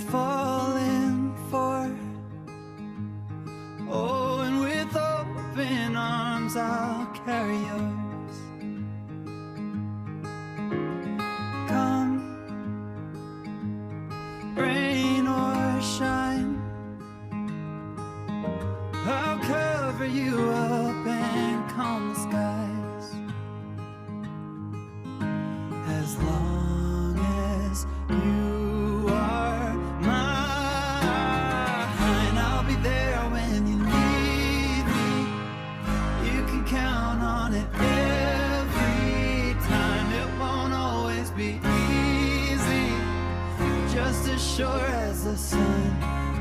falling for. Oh, and with open arms I'll carry yours. Come, rain or shine, I'll cover you up and calm the skies. As long as you are mine, I'll be there when you need me. You can count on it every time. It won't always be easy, just as sure as the sun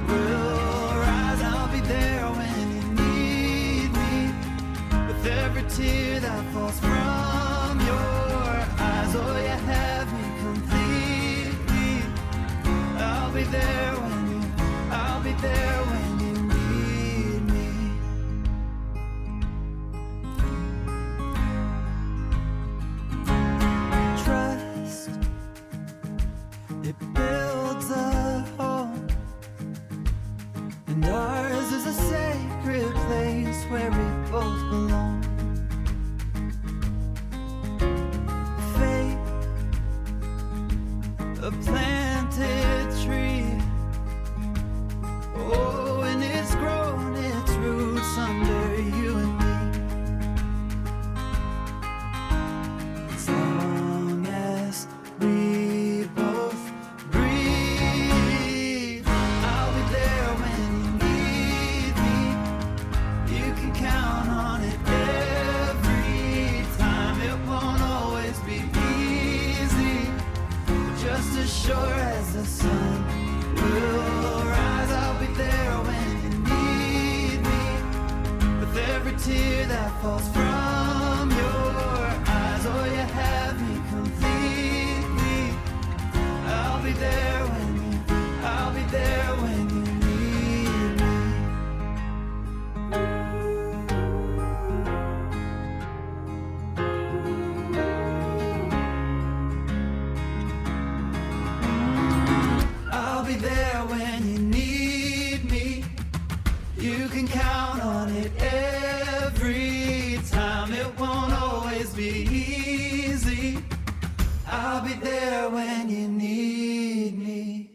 will rise. I'll be there when you need me, with every tear that falls from your eyes. Oh, you have me completely. I'll be there when you, I'll be there when you need me. Trust, it builds a home, and ours is a sacred place where we both belong. Faith, a planted tree. Oh, and it's grown its roots under you and me. As long as we both breathe, I'll be there when you need me. You can count on it every time. It won't always be easy, but just as sure as the sun will rise. I'll be there when you need me, with every tear that falls from your eyes. Oh, you have me completely. I'll be there when you, I'll be there when you need me. I'll be there when you need me. You can count on it every time. It won't always be easy. I'll be there when you need me.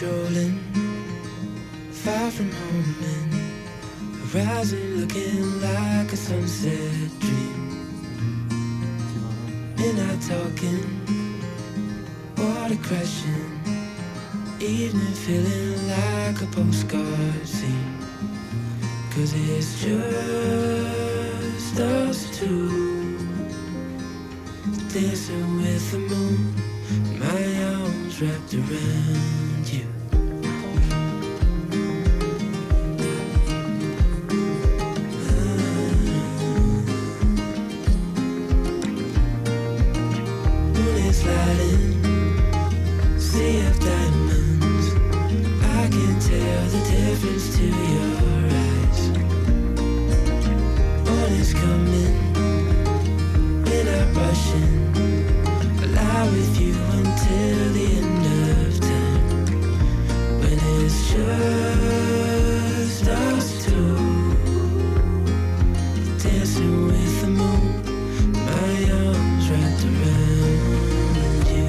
strolling far from home and horizon looking like a sunset dream. And I talking, water crashing, evening feeling like a postcard scene. 'Cause it's just us two, dancing with the moon, my arms wrapped around you. Moon is lighting, sea of diamonds, I can tell the difference to your eyes. Morning's coming, we're not rushing, lie with you until the end of time. When it's just us two, dancing with the moon, my arms wrapped around you.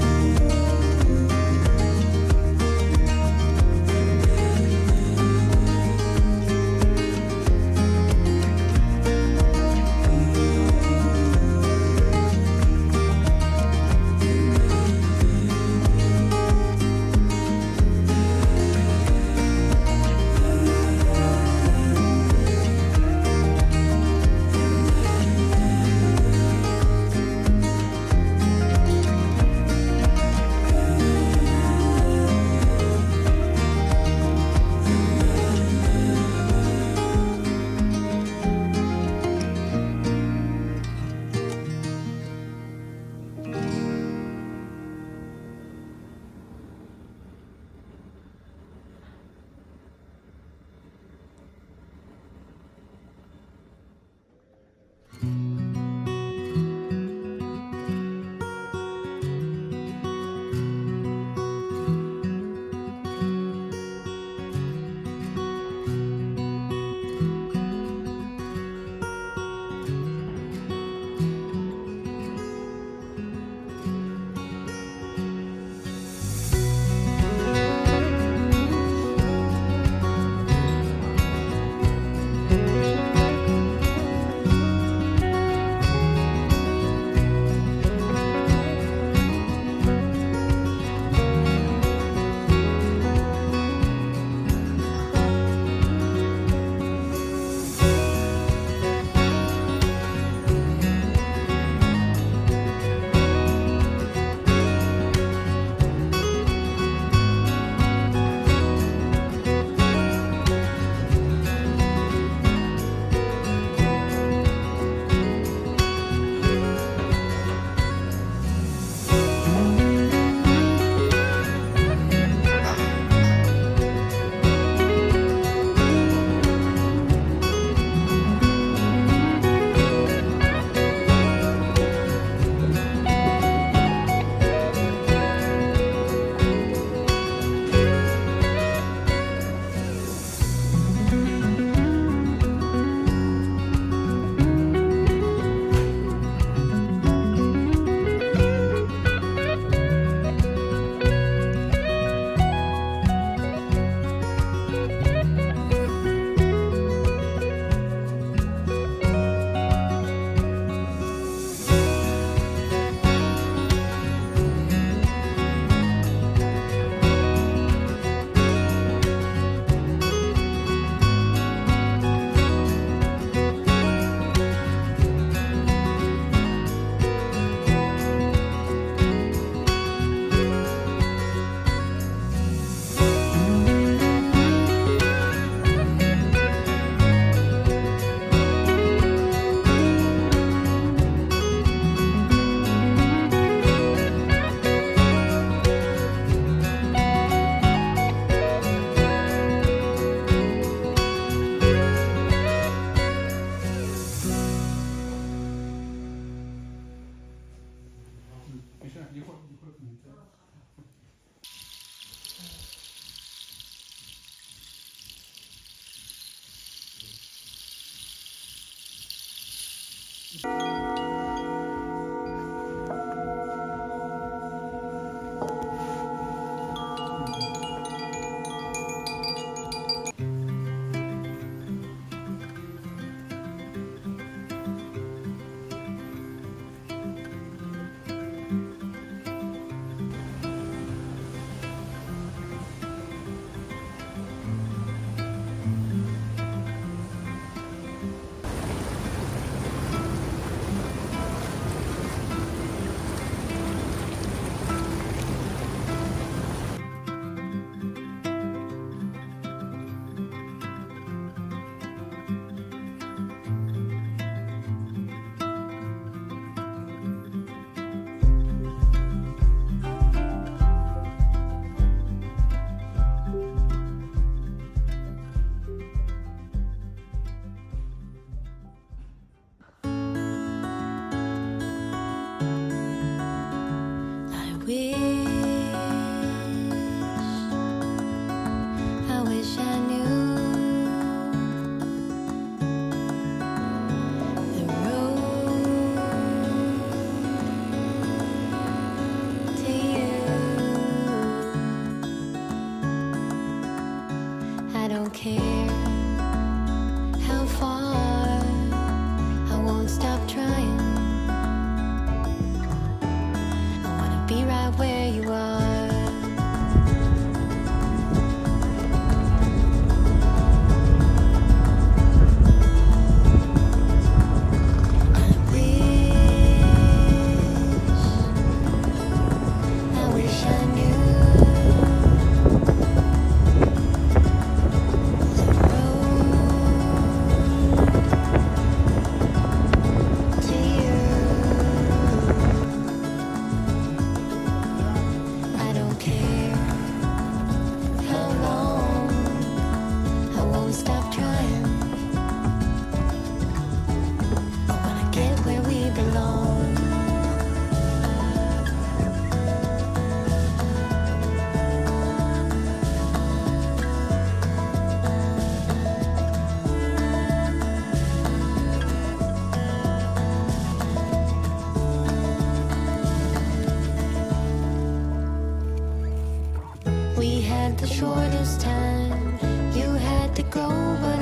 the shortest time. You had to go, but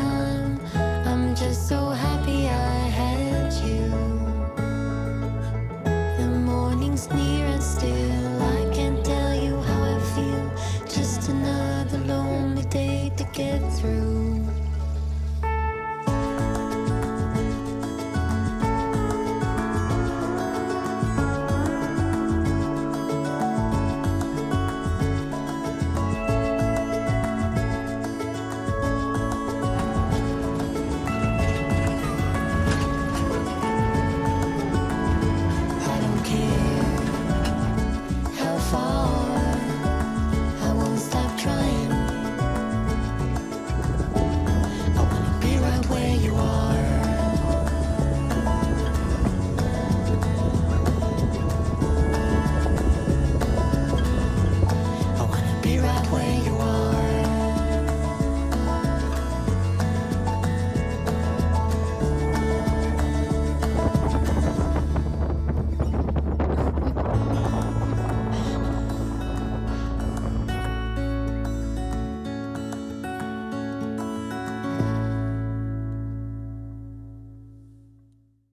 I'm just so happy I had you. The morning's near